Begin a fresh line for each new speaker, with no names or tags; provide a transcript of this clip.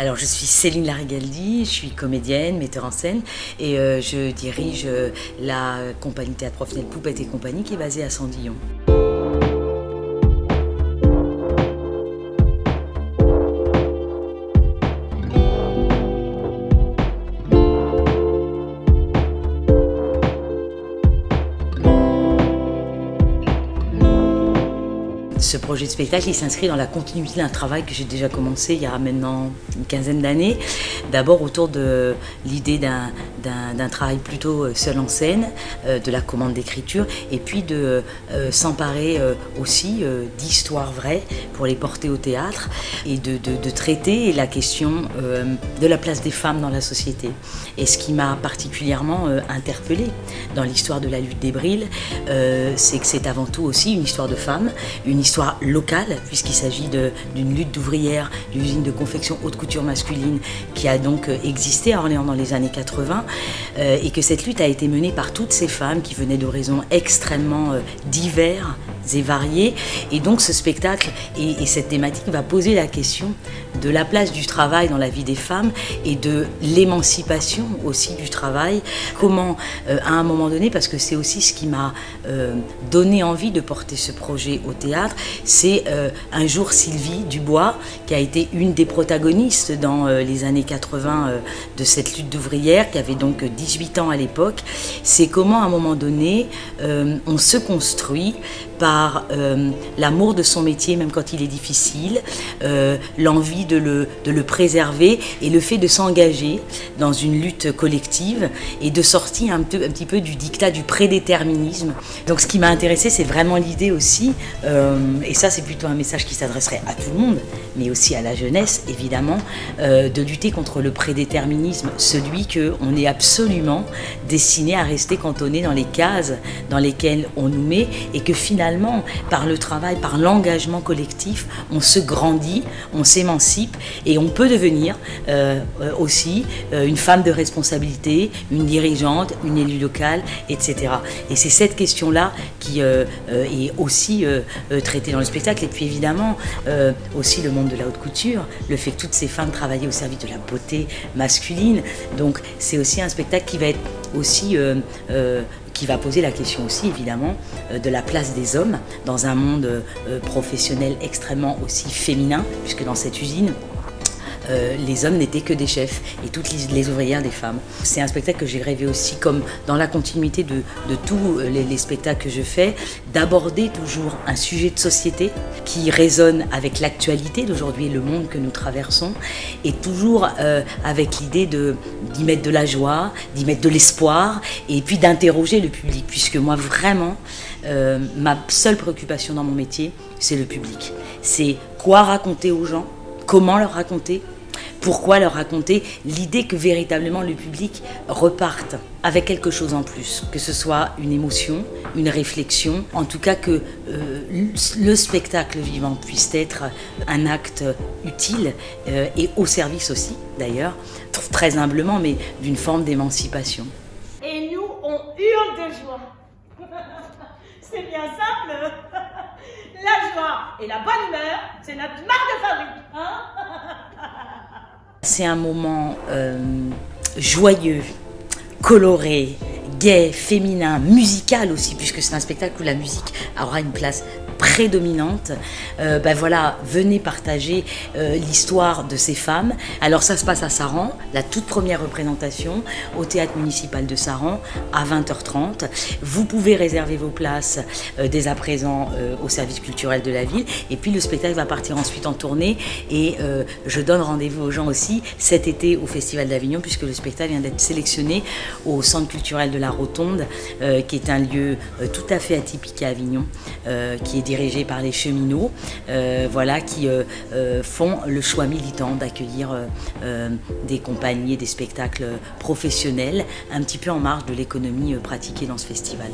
Alors, je suis Céline Larigaldi, je suis comédienne, metteur en scène et je dirige la compagnie théâtre professionnel Poupette et compagnie qui est basée à Sandillon. Ce projet de spectacle, il s'inscrit dans la continuité d'un travail que j'ai déjà commencé il y a maintenant une quinzaine d'années. D'abord autour de l'idée d'un travail plutôt seul en scène, de la commande d'écriture, et puis de s'emparer aussi d'histoires vraies pour les porter au théâtre et de traiter la question de la place des femmes dans la société. Et ce qui m'a particulièrement interpellée dans l'histoire de la lutte des Brilles, c'est que c'est avant tout aussi une histoire de femmes, une histoire locale, puisqu'il s'agit d'une lutte d'ouvrières d'une usine de confection haute couture masculine qui a donc existé à Orléans dans les années 80 et que cette lutte a été menée par toutes ces femmes qui venaient d'horizons extrêmement divers et variés. Et donc ce spectacle et cette thématique va poser la question de la place du travail dans la vie des femmes et de l'émancipation aussi du travail. Comment, à un moment donné, parce que c'est aussi ce qui m'a donné envie de porter ce projet au théâtre, c'est un jour Sylvie Dubois, qui a été une des protagonistes dans les années 80 de cette lutte d'ouvrières, qui avait donc 18 ans à l'époque. C'est comment, à un moment donné, on se construit par l'amour de son métier, même quand il est difficile, l'envie de le préserver et le fait de s'engager dans une lutte collective et de sortir un petit peu du diktat du prédéterminisme. Donc ce qui m'a intéressé, c'est vraiment l'idée aussi, et ça c'est plutôt un message qui s'adresserait à tout le monde, mais aussi à la jeunesse évidemment, de lutter contre le prédéterminisme, celui qu'on est absolument destiné à rester cantonné dans les cases dans lesquelles on nous met, et que finalement, par le travail, par l'engagement collectif, on se grandit, on s'émancipe et on peut devenir aussi une femme de responsabilité, une dirigeante, une élue locale, etc. Et c'est cette question-là qui est aussi traitée dans le spectacle. Et puis évidemment, aussi le monde de la haute couture, le fait que toutes ces femmes travaillaient au service de la beauté masculine. Donc c'est aussi un spectacle qui va être aussi qui va poser la question aussi évidemment de la place des hommes dans un monde professionnel extrêmement aussi féminin, puisque dans cette usine, les hommes n'étaient que des chefs et toutes les ouvrières des femmes. C'est un spectacle que j'ai rêvé aussi, comme dans la continuité de tous les spectacles que je fais, d'aborder toujours un sujet de société qui résonne avec l'actualité d'aujourd'hui et le monde que nous traversons, et toujours avec l'idée d'y mettre de la joie, d'y mettre de l'espoir, et puis d'interroger le public, puisque moi vraiment, ma seule préoccupation dans mon métier, c'est le public. C'est quoi raconter aux gens, comment leur raconter, pourquoi leur raconter, l'idée que véritablement le public reparte avec quelque chose en plus, que ce soit une émotion, une réflexion, en tout cas que le spectacle vivant puisse être un acte utile et au service aussi, d'ailleurs, très humblement, mais d'une forme d'émancipation.
Et nous, on hurle de joie. C'est bien simple. La joie et la bonne humeur, c'est notre marque de fabrique. Hein?
C'est un moment joyeux, coloré, gai, féminin, musical aussi, puisque c'est un spectacle où la musique aura une place prédominante. Ben voilà, venez partager l'histoire de ces femmes. Alors ça se passe à Saran, la toute première représentation au théâtre municipal de Saran à 20h30. Vous pouvez réserver vos places dès à présent au service culturel de la ville, et puis le spectacle va partir ensuite en tournée, et je donne rendez-vous aux gens aussi cet été au Festival d'Avignon, puisque le spectacle vient d'être sélectionné au Centre culturel de la Rotonde, qui est un lieu tout à fait atypique à Avignon, qui est dirigé par les cheminots, voilà, qui font le choix militant d'accueillir des compagnies et des spectacles professionnels un petit peu en marge de l'économie pratiquée dans ce festival.